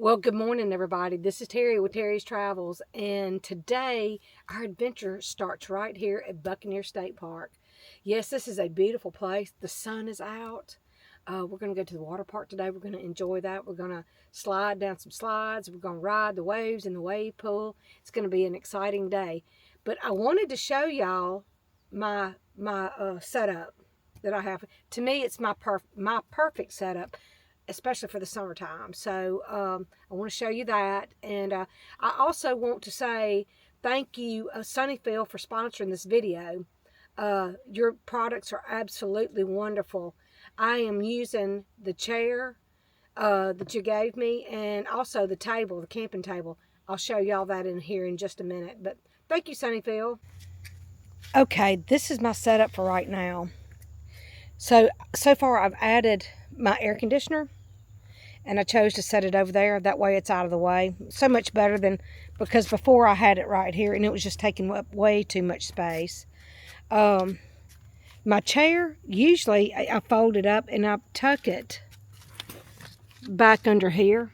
Well, good morning, everybody. This is Terry with Terry's Travels, and today our adventure starts right here at Buccaneers State Park. Yes, this is a beautiful place. The sun is out. We're going to go to the water park today. We're going to enjoy that. We're going to slide down some slides. We're going to ride the waves in the wave pool. It's going to be an exciting day. But I wanted to show y'all my setup that I have. To me, it's my perfect setup, especially for the summertime. So I want to show you that. And I also want to say thank you, Sunnyfield, for sponsoring this video. Your products are absolutely wonderful. I am using the chair that you gave me, and also the table, the camping table. I'll show y'all that in here in just a minute. But thank you, Sunnyfield. Okay, this is my setup for right now. So far I've added my air conditioner, and I chose to set it over there. That way it's out of the way. So much better than, because before I had it right here and it was just taking up way too much space. My chair, usually I fold it up and I tuck it back under here,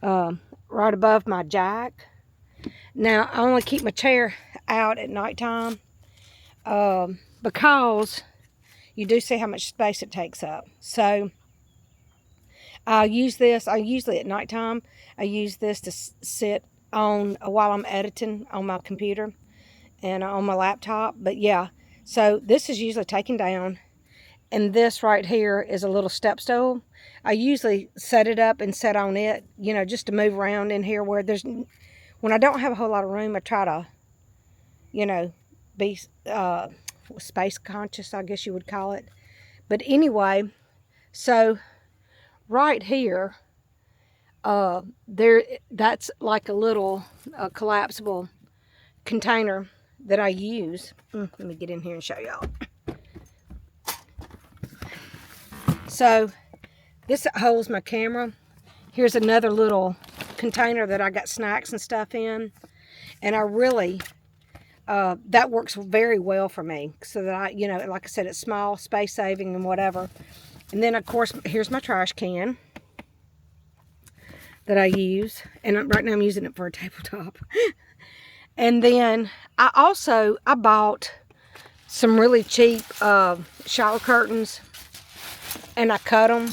right above my jack. Now I only keep my chair out at nighttime because you do see how much space it takes up. So I'll use this. I usually at nighttime, I use this to sit on while I'm editing on my computer and on my laptop. But yeah, so this is usually taken down. And this right here is a little step stool. I usually set it up and set on it, you know, just to move around in here where there's, when I don't have a whole lot of room, I try to, you know, be space conscious, I guess you would call it. But anyway, so right here, that's like a little collapsible container that I use. Let me get in here and show y'all. So this holds my camera. Here's another little container that I got snacks and stuff in, and I really that works very well for me, so that I, you know, like I said, it's small, space saving and whatever. And then of course here's my trash can that I use, and right now I'm using it for a tabletop. And then I bought some really cheap shower curtains, and I cut them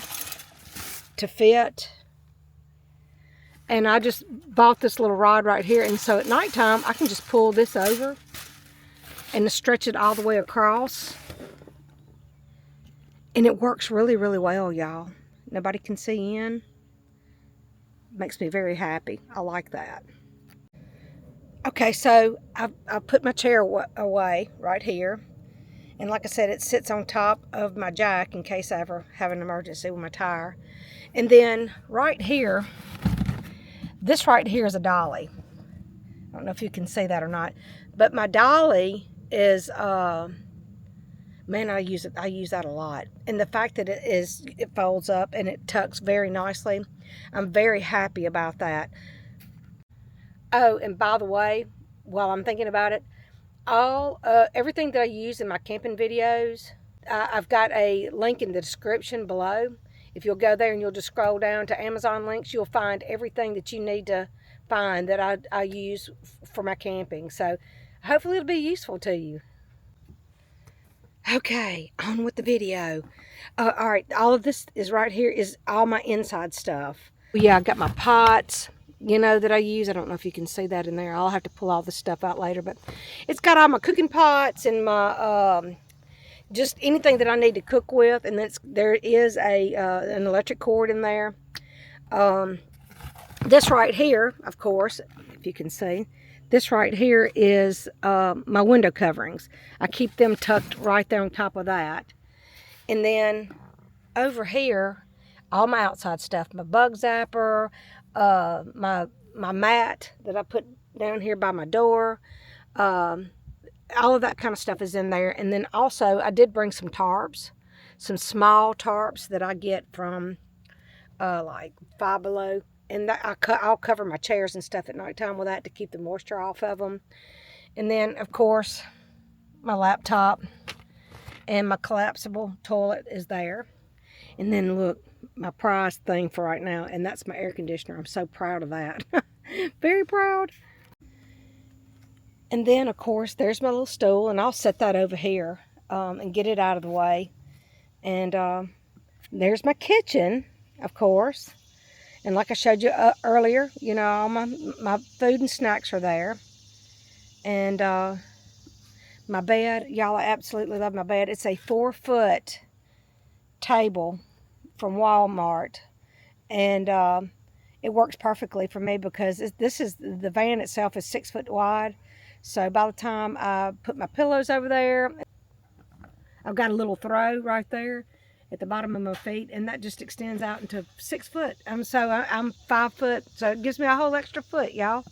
to fit. And I just bought this little rod right here, and so at nighttime I can just pull this over and stretch it all the way across. And it works really, really well, y'all. Nobody can see in. Makes me very happy. I like that. Okay, so I put my chair away right here. And like I said, it sits on top of my jack in case I ever have an emergency with my tire. And then right here, this right here is a dolly. I don't know if you can see that or not. But my dolly is, man, I use that a lot. And the fact that it folds up and it tucks very nicely, I'm very happy about that. Oh, and by the way, while I'm thinking about it, everything that I use in my camping videos, I've got a link in the description below. If you'll go there and you'll just scroll down to Amazon links, you'll find everything that you need to find that I use for my camping. So hopefully it'll be useful to you. Okay, on with the video. All right, all of this is right here is all my inside stuff. Yeah, I got my pots, you know, that I use. I don't know if you can see that in there. I'll have to pull all this stuff out later, but it's got all my cooking pots and my just anything that I need to cook with. And there is an electric cord in there. This right here, of course, if you can see, this right here is my window coverings. I keep them tucked right there on top of that. And then over here, all my outside stuff, my bug zapper, my mat that I put down here by my door, all of that kind of stuff is in there. And then also I did bring some tarps, some small tarps that I get from like Five Below. And that I'll cover my chairs and stuff at nighttime with that to keep the moisture off of them. And then, of course, my laptop and my collapsible toilet is there. And then look, my prize thing for right now, and that's my air conditioner. I'm so proud of that. Very proud. And then, of course, there's my little stool, and I'll set that over here and get it out of the way. And there's my kitchen, of course. And like I showed you earlier, you know, all my food and snacks are there. And my bed, y'all, I absolutely love my bed. It's a 4-foot table from Walmart. And it works perfectly for me because the van itself is 6 foot wide. So by the time I put my pillows over there, I've got a little throw right there at the bottom of my feet, and that just extends out into 6 foot. I'm 5 foot, so it gives me a whole extra foot, y'all.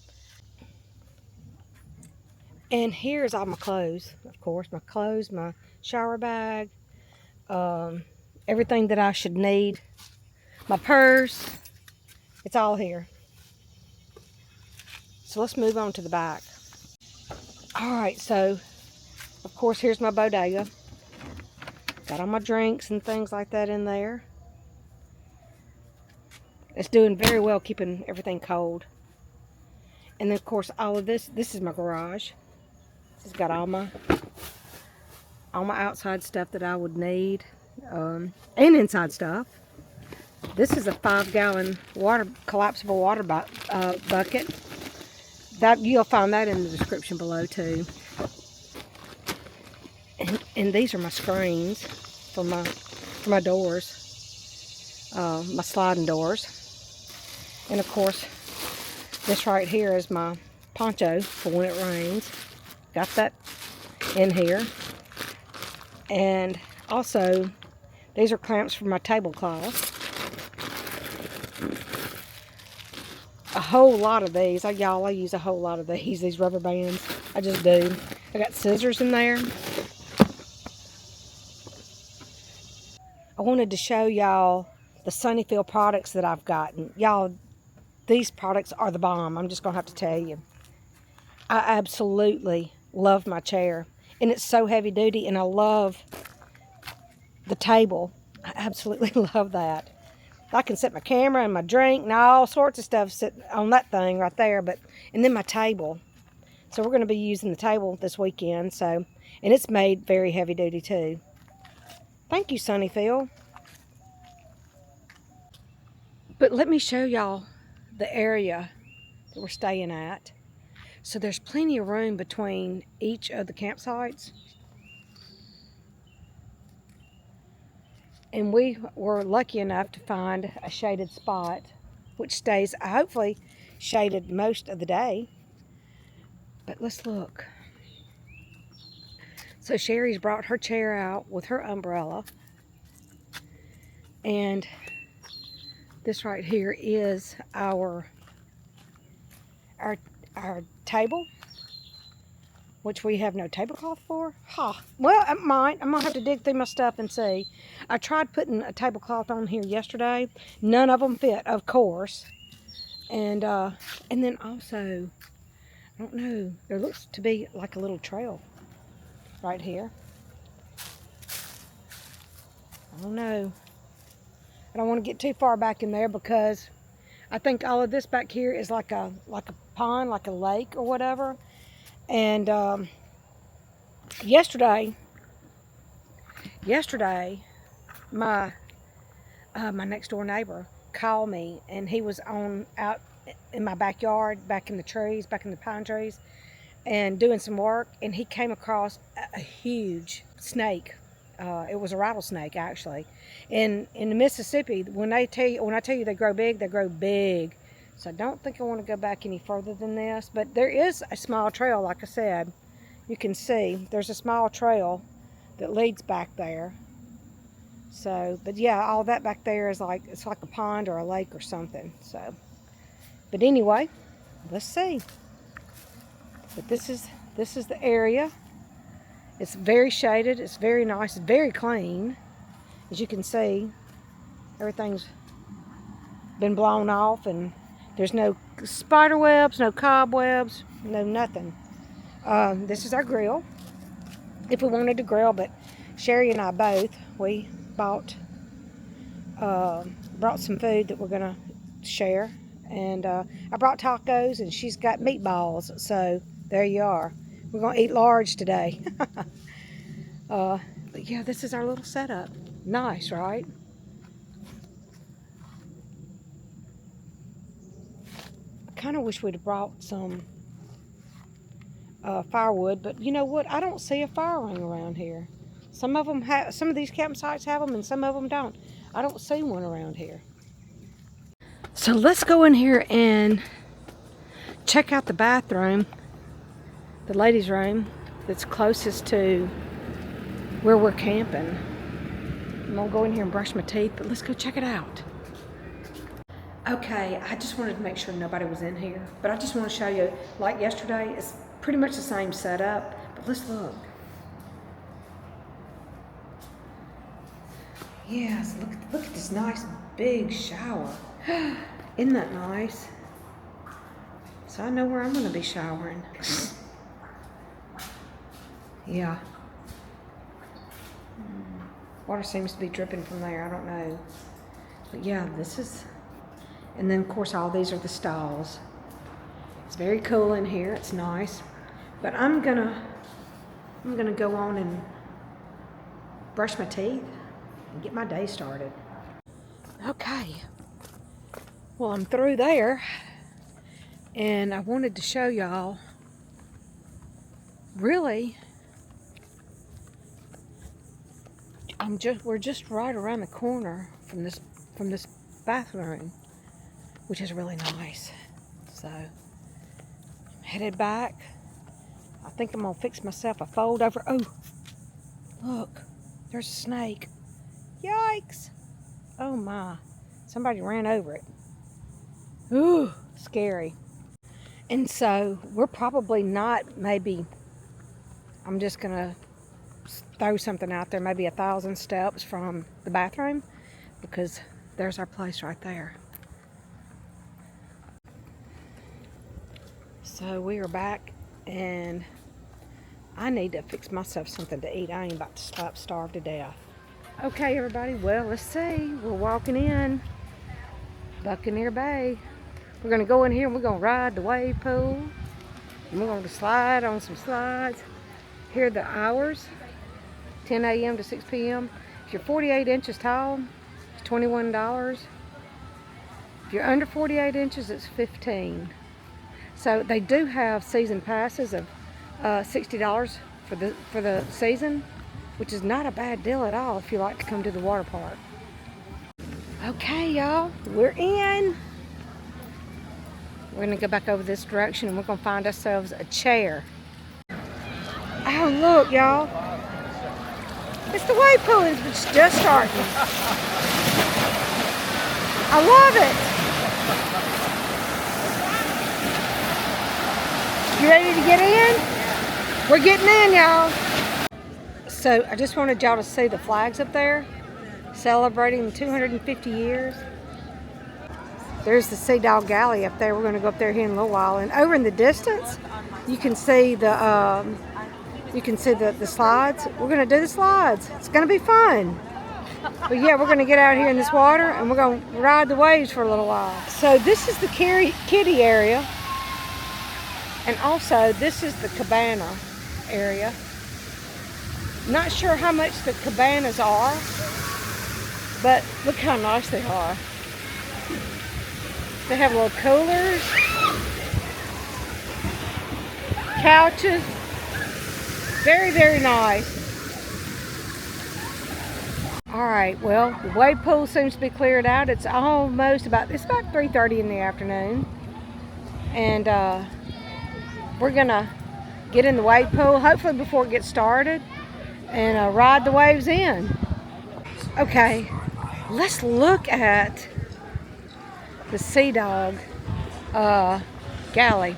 And here's all my clothes, of course, my clothes, my shower bag, everything that I should need, my purse, it's all here. So let's move on to the back. All right, so of course here's my bodega. Got all my drinks and things like that in there. It's doing very well keeping everything cold. And then of course all of this is my garage. It's got all my outside stuff that I would need, and inside stuff. This is a 5-gallon collapsible water bucket. That you'll find that in the description below too. And these are my screens for my doors, my sliding doors. And of course, this right here is my poncho for when it rains. Got that in here. And also, these are clamps for my tablecloth. A whole lot of these. Y'all, I use a whole lot of these rubber bands. I just do. I got scissors in there. I wanted to show y'all the Sunnyfield products that I've gotten. Y'all, these products are the bomb. I'm just going to have to tell you. I absolutely love my chair. And it's so heavy duty, and I love the table. I absolutely love that. I can set my camera and my drink and all sorts of stuff sitting on that thing right there. And then my table. So we're going to be using the table this weekend. And it's made very heavy duty too. Thank you, Sunnyfield. But let me show y'all the area that we're staying at. So there's plenty of room between each of the campsites. And we were lucky enough to find a shaded spot, which stays hopefully shaded most of the day. But let's look. So Sherry's brought her chair out with her umbrella. And this right here is our table, which we have no tablecloth for. Well, I'm gonna have to dig through my stuff and see. I tried putting a tablecloth on here yesterday. None of them fit, of course. And then also, I don't know, there looks to be like a little trail right here. I don't know. I don't want to get too far back in there because I think all of this back here is like a pond, like a lake or whatever. And yesterday, my next door neighbor called me, and he was out in my backyard, back in the trees, back in the pine trees, and doing some work, and he came across a huge snake. It was a rattlesnake, actually. In Mississippi, when I tell you they grow big, they grow big. So I don't think I want to go back any further than this, but there is a small trail, like I said. You can see there's a small trail that leads back there. So, but yeah, all that back there is it's like a pond or a lake or something. So, but anyway, let's see. But this is the area. It's very shaded. It's very nice. It's very clean. As you can see, everything's been blown off, and there's no spider webs, no cobwebs, no nothing. This is our grill, if we wanted to grill, but Sherry and I both, we bought brought some food that we're gonna share, and I brought tacos, and she's got meatballs. So there you are. We're gonna eat large today. But yeah, this is our little setup. Nice, right? I kind of wish we'd have brought some firewood, but you know what? I don't see a fire ring around here. Some of these campsites have them, and some of them don't. I don't see one around here. So let's go in here and check out the bathroom, the ladies' room that's closest to where we're camping. I'm gonna go in here and brush my teeth, but let's go check it out. Okay, I just wanted to make sure nobody was in here, but I just want to show you, like yesterday, it's pretty much the same setup, but let's look. Yes, look at this nice big shower. Isn't that nice? So I know where I'm going to be showering. Yeah. Water seems to be dripping from there. I don't know. But yeah, this is... And then, of course, all these are the stalls. It's very cool in here. It's nice. But I'm gonna go on and brush my teeth and get my day started. Okay. Well, I'm through there, and I wanted to show y'all. Really, we're just right around the corner from this bathroom, which is really nice. So I'm headed back. I think I'm gonna fix myself a fold over. Oh, look, there's a snake. Yikes. Oh my, somebody ran over it. Ooh, scary. And so we're probably not, maybe, I'm just gonna throw something out there, maybe 1,000 steps from the bathroom, because there's our place right there. So we are back, and I need to fix myself something to eat. I ain't about to starve to death. Okay, everybody, well, let's see. We're walking in Buccaneer Bay. We're gonna go in here and we're gonna ride the wave pool. And we're gonna slide on some slides. Here are the hours, 10 a.m. to 6 p.m. If you're 48 inches tall, it's $21. If you're under 48 inches, it's $15. So they do have season passes of $60 for the season, which is not a bad deal at all if you like to come to the water park. Okay, y'all, we're in. We're gonna go back over this direction, and we're gonna find ourselves a chair. Oh, look, y'all. It's the wave pool, it's just starting. I love it. You ready to get in? We're getting in, y'all. So I just wanted y'all to see the flags up there, celebrating 250 years. There's the Sea Dog Galley up there. We're going to go up there here in a little while. And over in the distance, you can see the slides. We're going to do the slides. It's going to be fun. But yeah, we're going to get out here in this water, and we're going to ride the waves for a little while. So this is the kiddie area. And also, this is the cabana area. Not sure how much the cabanas are, but look how nice they are. They have little coolers, couches. Very, very nice. All right, well, the wave pool seems to be cleared out. It's about 3:30 in the afternoon. And we're gonna get in the wave pool, hopefully before it gets started, and ride the waves in. Okay, let's look at the Sea Dog Galley.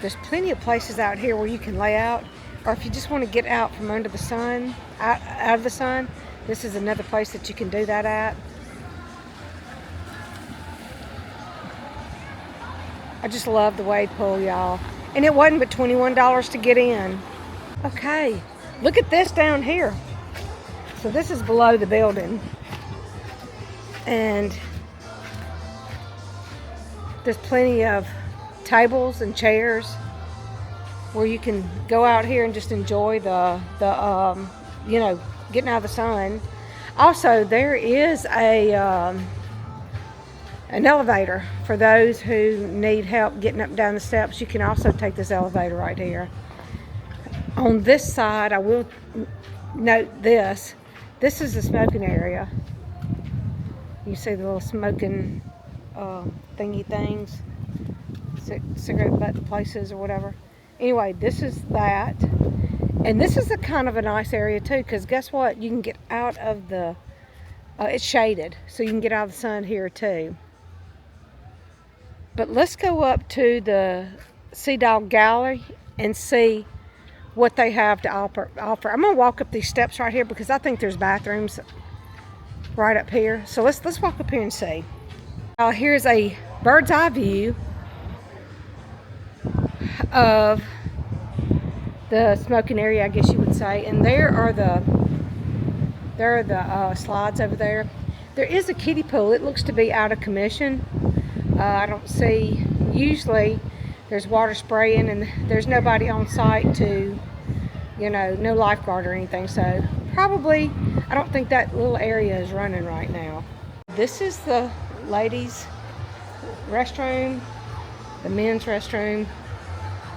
There's plenty of places out here where you can lay out, or if you just want to get out from under the sun, out of the sun, this is another place that you can do that at. I just love the wave pool, y'all. And it wasn't but $21 to get in. Okay, look at this down here. So this is below the building. And there's plenty of tables and chairs where you can go out here and just enjoy the you know, getting out of the sun. Also, there is an elevator for those who need help getting up and down the steps. You can also take this elevator right here. On this side, I will note this. This is the smoking area. You see the little smoking thingy things, cigarette butt places or whatever. Anyway, this is that. And this is a kind of a nice area too, because guess what? You can get out of the, it's shaded, so you can get out of the sun here too. But let's go up to the Sea Dog Gallery and see what they have to offer. I'm gonna walk up these steps right here because I think there's bathrooms right up here. So let's walk up here and see. Here's a bird's eye view of the smoking area, I guess you would say. And there are the slides over there. There is a kiddie pool. It looks to be out of commission. I don't see, usually there's water spraying and there's nobody on site to, you know, no lifeguard or anything. So probably, I don't think that little area is running right now. This is the ladies' restroom, the men's restroom,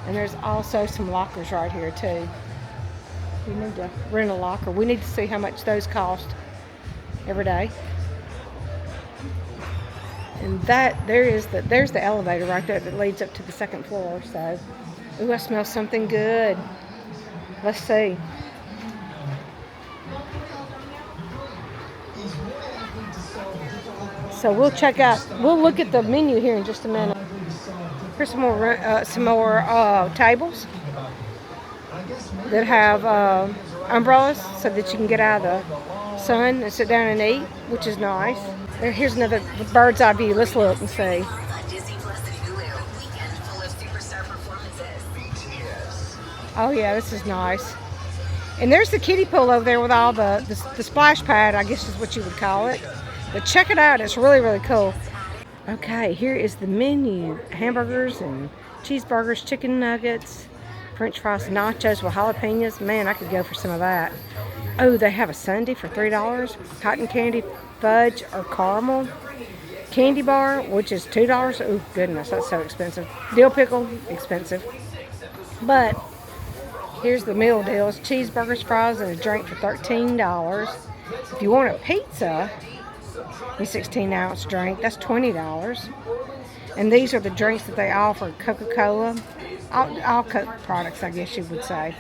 and there's also some lockers right here too. You need to rent a locker. We need to see how much those cost every day. And there's the elevator right there that leads up to the second floor. So, ooh, I smell something good. Let's see. So we'll look at the menu here in just a minute. Here's some more tables that have umbrellas so that you can get out of the sun and sit down and eat, which is nice. Here's another bird's eye view. Let's look and see. Oh yeah, this is nice. And there's the kiddie pool over there with all the splash pad, I guess is what you would call it. But check it out, it's really, really cool. Okay, here is the menu. Hamburgers and cheeseburgers, chicken nuggets, french fries, nachos with jalapenos. Man, I could go for some of that. Oh, they have a sundae for $3. Cotton candy, fudge, or caramel. Candy bar, which is $2. Oh, goodness, that's so expensive. Dill pickle, expensive. But here's the meal deals. Cheeseburgers, fries, and a drink for $13. If you want a pizza, a 16-ounce drink, that's $20. And these are the drinks that they offer. Coca-Cola, all Coke products, I guess you would say.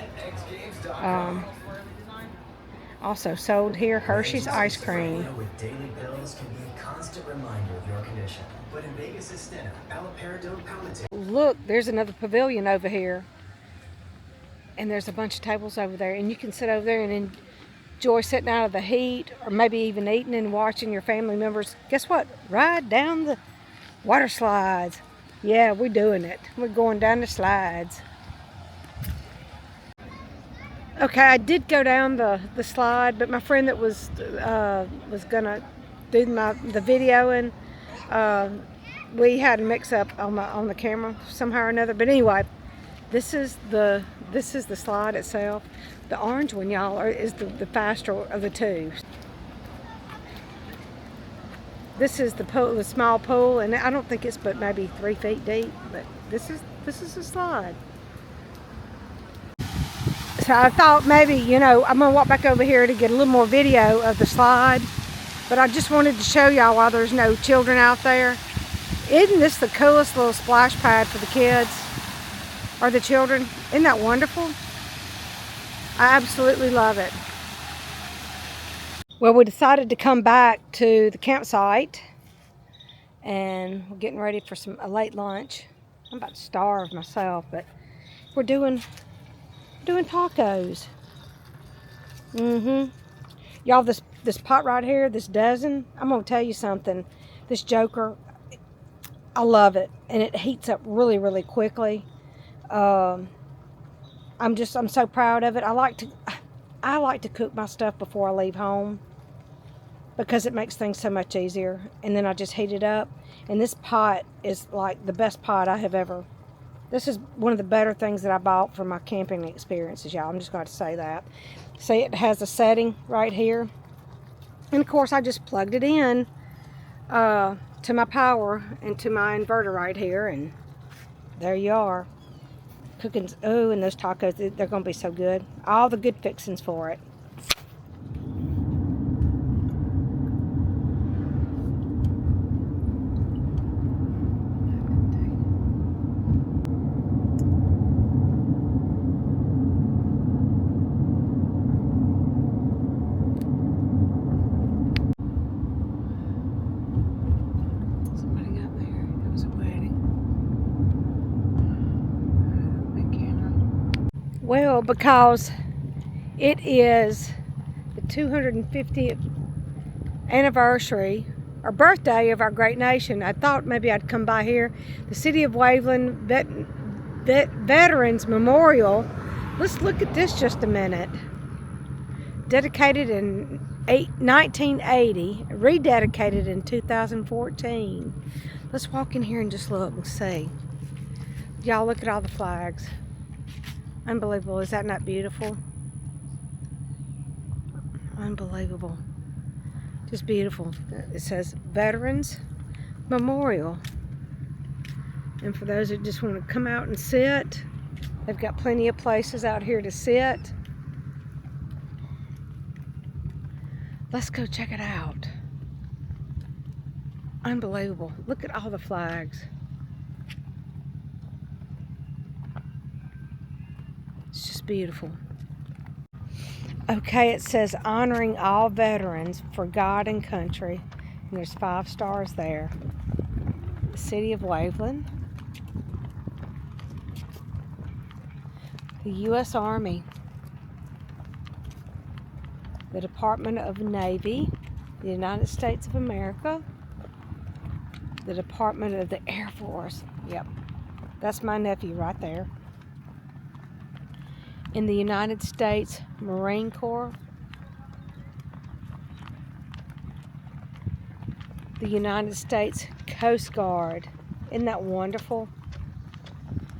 Also sold here, Hershey's ice cream. Look, there's another pavilion over here. And there's a bunch of tables over there. And you can sit over there and enjoy sitting out of the heat, or maybe even eating and watching your family members. Guess what? Ride down the water slides. Yeah, we're doing it. We're going down the slides. Okay, I did go down the slide, but my friend that was gonna do the video, and we had a mix-up on the camera somehow or another. But anyway, this is the slide itself. The orange one, y'all, is the faster of the two. This is the small pool, and I don't think it's but maybe 3 feet deep. But this is the slide. So I thought maybe, you know, I'm gonna walk back over here to get a little more video of the slide. But I just wanted to show y'all while there's no children out there. Isn't this the coolest little splash pad for the kids or the children? Isn't that wonderful? I absolutely love it. Well, we decided to come back to the campsite, and we're getting ready for a late lunch. I'm about to starve myself, but we're doing tacos. Y'all, this pot right here, this dozen, I'm gonna tell you something. This Joker, I love it, and it heats up really, really quickly. I'm so proud of it. I like to cook my stuff before I leave home. because it makes things so much easier. And then I just heat it up. And this pot is like the best pot I have ever. This is one of the better things that I bought for my camping experiences, y'all. I'm just going to say that. See, it has a setting right here. And of course, I just plugged it in to my power and to my inverter right here. And there you are. Cooking. Oh, and those tacos, they're going to be so good. All the good fixings for it. Well, because it is the 250th anniversary or birthday of our great nation, I thought maybe I'd come by here. The City of Waveland Veterans Memorial. Let's look at this just a minute. Dedicated in 1980, rededicated in 2014. Let's walk in here and just look and see. Y'all, look at all the flags. Unbelievable. Is that not beautiful? Unbelievable. Just beautiful. It says Veterans Memorial. And for those that just want to come out and sit, they've got plenty of places out here to sit. Let's go check it out. Unbelievable. Look at all the flags. It's just beautiful. Okay, it says honoring all veterans for God and country. And there's 5 stars there. The City of Waveland. The U.S. Army. The Department of Navy. The United States of America. The Department of the Air Force. Yep. That's my nephew right there. In the United States Marine Corps, the United States Coast Guard. Isn't that wonderful?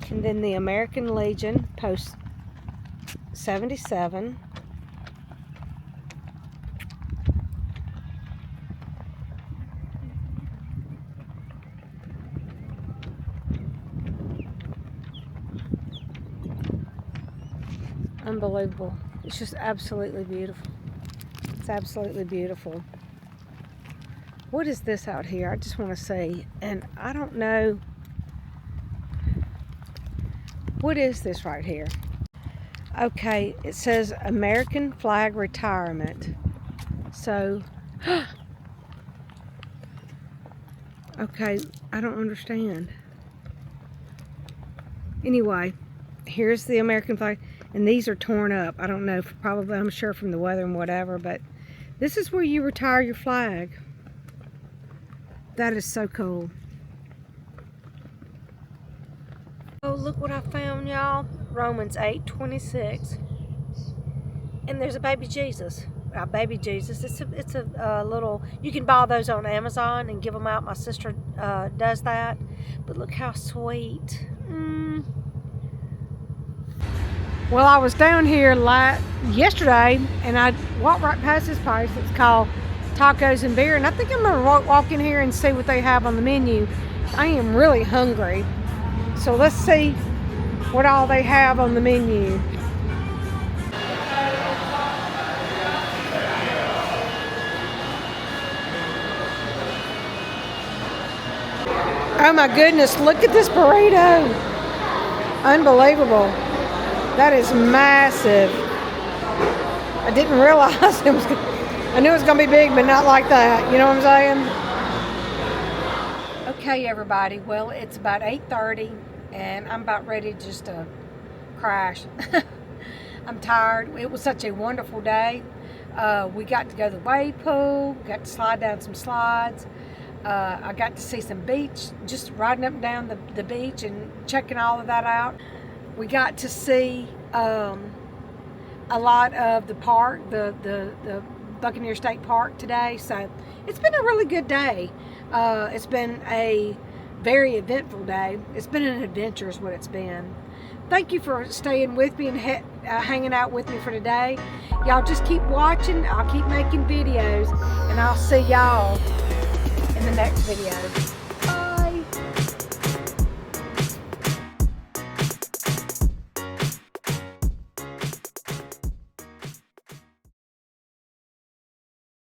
And then the American Legion, Post 77. Unbelievable. It's just absolutely beautiful. It's absolutely beautiful. What is this out here? I just want to see. And I don't know. What is this right here? Okay, it says American flag retirement. So, okay, I don't understand. Anyway, here's the American flag. And these are torn up. I don't know, probably, I'm sure from the weather and whatever, but this is where you retire your flag. That is so cool. Oh, look what I found, y'all. Romans 8:26. And there's a baby Jesus. A baby Jesus. It's a little, you can buy those on Amazon and give them out. My sister does that. But look how sweet. Well, I was down here yesterday, and I walked right past this place. It's called Tacos and Beer, and I think I'm going to walk in here and see what they have on the menu. I am really hungry, so let's see what all they have on the menu. Oh my goodness, look at this burrito. Unbelievable. That is massive. I didn't realize it was, I knew it was going to be big, but not like that. You know what I'm saying? Okay, everybody. Well, it's about 8:30, and I'm about ready just to crash. I'm tired. It was such a wonderful day. We got to go to the wave pool, got to slide down some slides. I got to see some beach, just riding up and down the beach and checking all of that out. We got to see a lot of the park, the Buccaneers State Park today. So it's been a really good day. It's been a very eventful day. It's been an adventure is what it's been. Thank you for staying with me and hanging out with me for today. Y'all just keep watching. I'll keep making videos, and I'll see y'all in the next video.